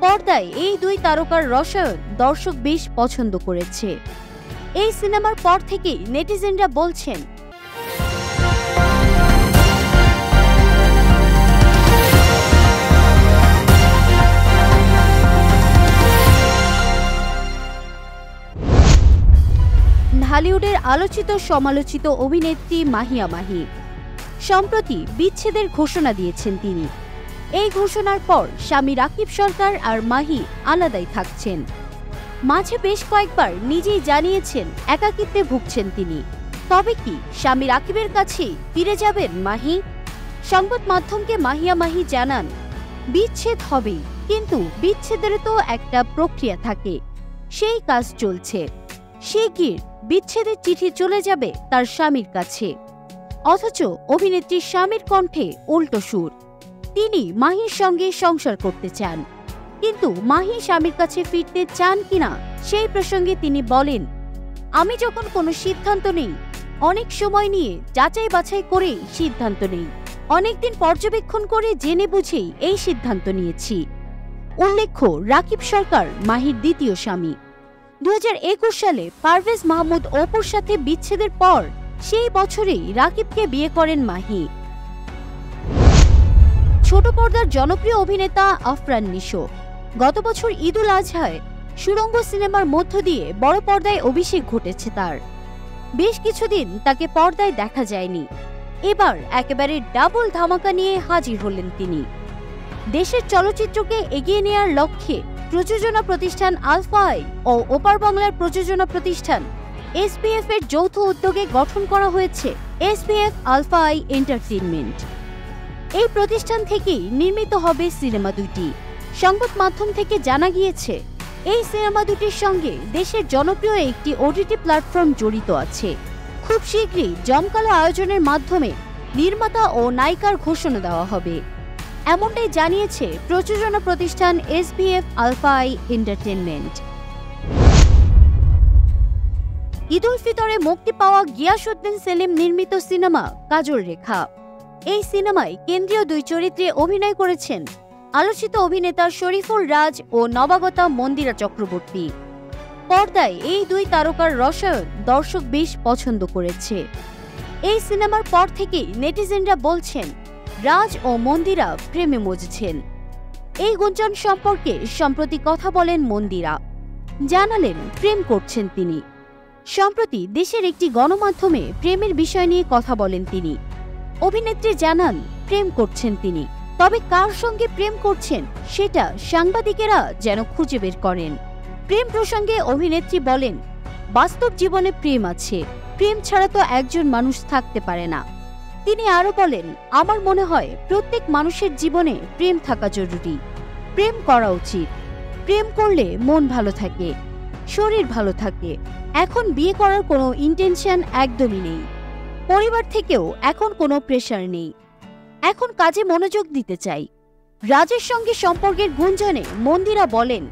পর্দায় এই দুই তারকার রসায়ন দর্শক বেশ পছন্দ করেছে। এই সিনেমার পর থেকেই নেটিজেনরা বলছেন, ঢালিউডের আলোচিত সমালোচিত অভিনেত্রী মাহিয়া মাহি সম্প্রতি বিচ্ছেদের ঘোষণা দিয়েছেন তিনি। এই ঘোষণার পর স্বামী রাকিব সরকার আর মাহি আলাদাই থাকছেন। মাঝে বেশ কয়েকবার নিজেই জানিয়েছেন একাকিত্বে ভুগছেন তিনি। তবে কি স্বামী রাকিবের কাছেই ফিরে যাবেন মাহি? সংবাদ মাধ্যমকে মাহিয়া মাহি জানান, বিচ্ছেদ হবেই, কিন্তু বিচ্ছেদের তো একটা প্রক্রিয়া থাকে, সেই কাজ চলছে। শিগগির বিচ্ছেদের চিঠি চলে যাবে তার স্বামীর কাছে। অথচ অভিনেত্রীর স্বামীর কণ্ঠে উল্টো সুর। তিনি মাহির সঙ্গে সংসার করতে চান, কিন্তু মাহি স্বামীর কাছে ফিরতে চান কিনা সেই প্রসঙ্গে তিনি বলেন, আমি যখন কোনো সিদ্ধান্ত নেই অনেক সময় নিয়ে যাচাই বাছাই করে সিদ্ধান্ত নেই, অনেকদিন পর্যবেক্ষণ করে জেনে বুঝেই এই সিদ্ধান্ত নিয়েছি। উল্লেখ্য, রাকিব সরকার মাহির দ্বিতীয় স্বামী। 2021 সালে পারভেজ মাহমুদ অপুর সাথে বিচ্ছেদের পর সেই বছরেই রাকিবকে বিয়ে করেন মাহি। ছোট পর্দার জনপ্রিয় অভিনেতা আফরান নিশো গত বছর ঈদুল আজহায় সুড়ঙ্গ সিনেমার মধ্য দিয়ে বড় পর্দায় অভিষেক ঘটেছে তার। বেশ কিছুদিন তাকে পর্দায় দেখা যায়নি। এবার একেবারে ডাবল ধামাকা নিয়ে হাজির হলেন তিনি। দেশের চলচ্চিত্রকে এগিয়ে নেয়ার লক্ষ্যে প্রযোজনা প্রতিষ্ঠান আলফা আই ও ওপার বাংলার প্রযোজনা প্রতিষ্ঠান এসপিএফ এর যৌথ উদ্যোগে গঠন করা হয়েছে এসপিএফ আলফা আই এন্টারটেইনমেন্ট। এই প্রতিষ্ঠান থেকেই নির্মিত হবে সিনেমা দুটি। সংবাদ মাধ্যম থেকে জানা গিয়েছে, এই সিনেমা দুটির সঙ্গে দেশের জনপ্রিয় একটি ওটিটি প্ল্যাটফর্ম জড়িত আছে। খুব শীঘ্রই জমকালো আয়োজনের মাধ্যমে নির্মাতা ও নায়িকার ঘোষণা দেওয়া হবে, এমনটাই জানিয়েছে প্রযোজনা প্রতিষ্ঠান এসপিএফ আলফা আই এন্টারটেইনমেন্ট। ঈদুল ফিতরে মুক্তি পাওয়া গিয়াসউদ্দিন সেলিম নির্মিত সিনেমা কাজল রেখা। এই সিনেমায় কেন্দ্রীয় দুই চরিত্রে অভিনয় করেছেন আলোচিত অভিনেতা শরীফুল রাজ ও নবাগতা মন্দিরা চক্রবর্তী। পর্দায় এই দুই তারকার রসায়ন দর্শক বেশ পছন্দ করেছে। এই সিনেমার পর থেকেই নেটিজেনরা বলছেন, রাজ ও মন্দিরা প্রেমে মজেছেন। এই গুঞ্জন সম্পর্কে সম্প্রতি কথা বলেন মন্দিরা, জানালেন প্রেম করছেন তিনি। সম্প্রতি দেশের একটি গণমাধ্যমে প্রেমের বিষয় নিয়ে কথা বলেন তিনি। অভিনেত্রী জানান প্রেম করছেন তিনি, তবে কার সঙ্গে প্রেম করছেন সেটা সাংবাদিকেরা যেন খুঁজে বের করেন। প্রেম প্রসঙ্গে অভিনেত্রী বলেন, বাস্তব জীবনে প্রেম আছে, প্রেম ছাড়া তো একজন মানুষ থাকতে পারে না। তিনি আরো বলেন, আমার মনে হয় প্রত্যেক মানুষের জীবনে প্রেম থাকা জরুরি, প্রেম করা উচিত। প্রেম করলে মন ভালো থাকে, শরীর ভালো থাকে। এখন বিয়ে করার কোনো ইন্টেনশন একদমই নেই। পরিবার থেকেও এখন কোনো প্রেশার নেই। এখন কাজে মনোযোগ দিতে চাই। রাজের সঙ্গে সম্পর্কের গুঞ্জনে মন্দিরা বলেন,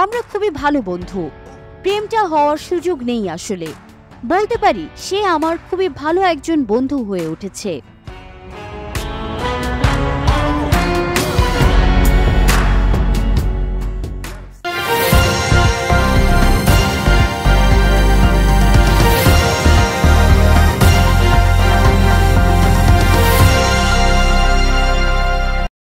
আমরা খুবই ভালো বন্ধু, প্রেমটা হওয়ার সুযোগ নেই। আসলে বলতে পারি সে আমার খুবই ভালো একজন বন্ধু হয়ে উঠেছে।